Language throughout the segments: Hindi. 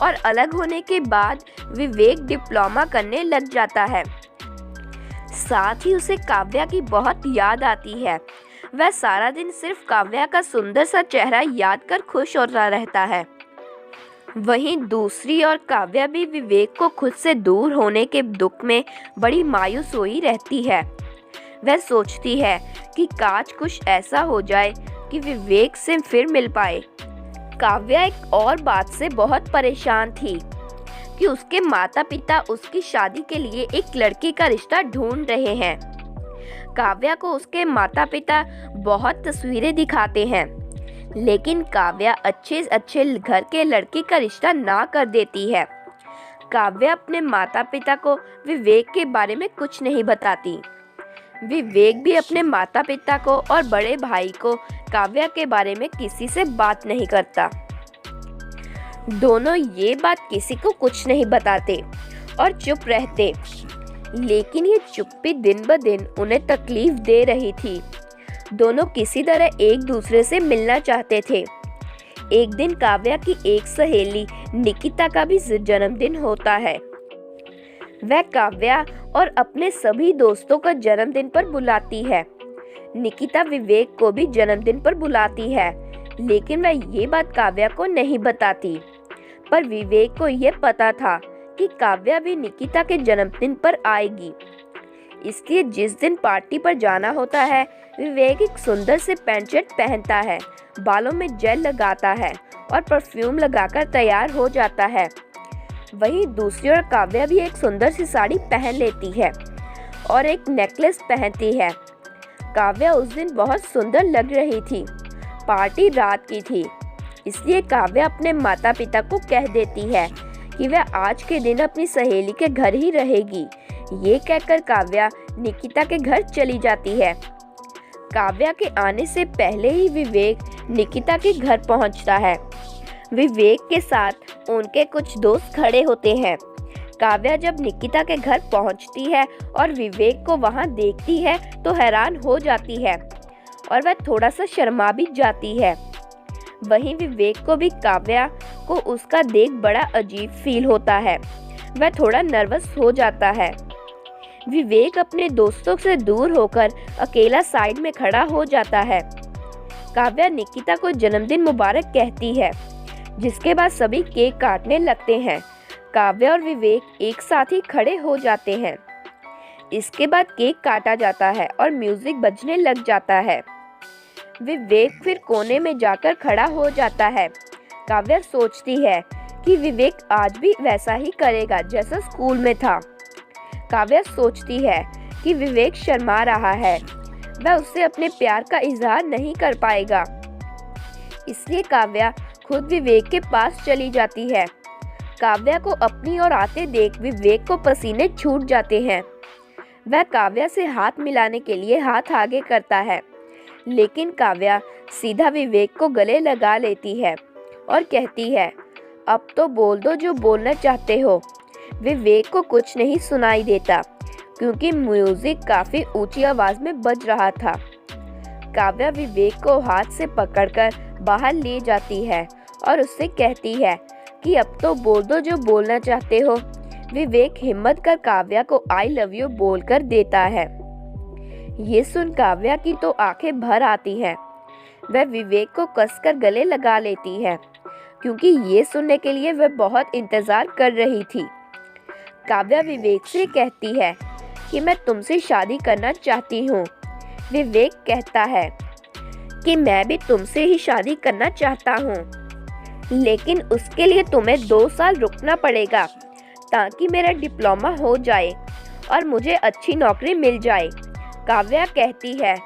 और अलग होने के बाद विवेक डिप्लोमा करने लग जाता है। साथ ही उसे काव्या की बहुत याद आती है। वह सारा दिन सिर्फ काव्या का सुंदर सा चेहरा याद कर खुश होता रहता है। वहीं दूसरी ओर काव्या भी विवेक को खुद से दूर होने के दुख में बड़ी मायूस हुई रहती है। वह सोचती है कि काश कुछ ऐसा हो जाए कि विवेक से फिर मिल पाए। काव्या एक और बात से बहुत परेशान थी कि उसके माता पिता उसकी शादी के लिए एक लड़के का रिश्ता ढूंढ रहे हैं। काव्या को उसके माता पिता बहुत तस्वीरें दिखाते हैं, लेकिन काव्या अच्छे अच्छे घर के लड़के का रिश्ता ना कर देती है। काव्या अपने माता पिता को विवेक के बारे में कुछ नहीं बताती। विवेक भी अपने माता पिता को और बड़े भाई को काव्या के बारे में किसी से बात नहीं करता। दोनों ये बात किसी को कुछ नहीं बताते और चुप रहते, लेकिन ये चुप्पी दिन ब दिन उन्हें तकलीफ दे रही थी। दोनों किसी तरह एक दूसरे से मिलना चाहते थे। एक दिन काव्या की एक सहेली निकिता का भी जन्मदिन होता है। वह काव्या और अपने सभी दोस्तों का जन्मदिन पर बुलाती है। निकिता विवेक को भी जन्मदिन पर बुलाती है, लेकिन वह ये बात काव्या को नहीं बताती। पर विवेक को यह पता था कि काव्या भी निकिता के जन्मदिन पर आएगी। इसलिए जिस दिन पार्टी पर जाना होता है, विवेक एक सुंदर से पैंट शर्ट पहनता है, बालों में जेल लगाता है और परफ्यूम लगाकर तैयार हो जाता है। वहीं दूसरी ओर काव्या भी एक सुंदर सी साड़ी पहन लेती है और एक नेकलेस पहनती है। काव्या उस दिन बहुत सुंदर लग रही थी। पार्टी रात की थी, इसलिए काव्या अपने माता पिता को कह देती है कि वह आज के दिन अपनी सहेली के घर ही रहेगी। ये कहकर काव्या निकिता के घर चली जाती है। काव्या के आने से पहले ही विवेक निकिता के घर पहुंचता है। विवेक के साथ उनके कुछ दोस्त खड़े होते हैं। काव्या जब निकिता के घर पहुंचती है और विवेक को वहां देखती है तो हैरान हो जाती है और वह थोड़ा सा शर्मा भी जाती है। वहीं विवेक को भी काव्या को उसका देख बड़ा अजीब फील होता है। वह थोड़ा नर्वस हो जाता है। विवेक अपने दोस्तों से दूर होकर अकेला साइड में खड़ा हो जाता है। काव्या निकिता को जन्मदिन मुबारक कहती है, जिसके बाद सभी केक काटने लगते हैं। काव्या और विवेक एक साथ ही खड़े हो जाते हैं। इसके बाद केक काटा जाता है और म्यूजिक बजने लग जाता है। विवेक फिर कोने में जाकर खड़ा हो जाता है। काव्या सोचती है कि विवेक आज भी वैसा ही करेगा जैसा स्कूल में था। काव्या सोचती है कि विवेक शर्मा रहा है, वह उससे अपने प्यार का इजहार नहीं कर पाएगा। इसलिए काव्या खुद विवेक के पास चली जाती है। काव्या को अपनी ओर आते देख विवेक को पसीने छूट जाते हैं। वह काव्या से हाथ मिलाने के लिए हाथ आगे करता है, लेकिन काव्या सीधा विवेक को गले लगा लेती है और कहती है, अब तो बोल दो जो बोलना चाहते हो। विवेक को कुछ नहीं सुनाई देता क्योंकि म्यूजिक काफी ऊंची आवाज में बज रहा था। काव्या विवेक को हाथ से पकड़कर बाहर ले जाती है और उससे कहती है कि अब तो बोल दो जो बोलना चाहते हो। विवेक हिम्मत कर काव्या को आई लव यू बोलकर देता है। ये सुन काव्या की तो आंखें भर आती हैं। वह विवेक को कसकर गले लगा लेती है क्योंकि ये सुनने के लिए वह बहुत इंतजार कर रही थी। काव्या विवेक से कहती है कि मैं तुमसे शादी करना चाहती हूँ। विवेक कहता है कि मैं भी तुमसे ही शादी करना चाहता हूँ, लेकिन उसके लिए तुम्हें 2 साल रुकना पड़ेगा ताकि मेरा डिप्लोमा हो जाए और मुझे अच्छी नौकरी मिल जाए। काव्या कहती है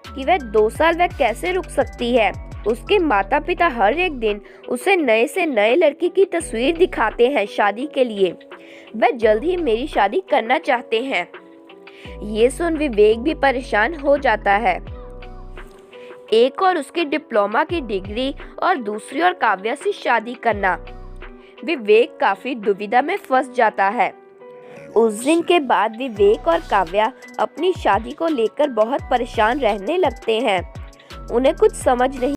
कि वह 2 साल वह कैसे रुक सकती है। उसके माता पिता हर एक दिन उसे नए से नए लड़की की तस्वीर दिखाते हैं शादी के लिए। वह जल्द ही मेरी शादी करना चाहते हैं। ये सुन विवेक भी परेशान हो जाता है। एक और उसकी डिप्लोमा की डिग्री और दूसरी ओर काव्या से शादी करना। विवेक काफी दुविधा में फंस जाता है। उस दिन के बाद विवेक और काव्या अपनी शादी को लेकर बहुत परेशान रहने लगते हैं। उन्हें कुछ समझ नहीं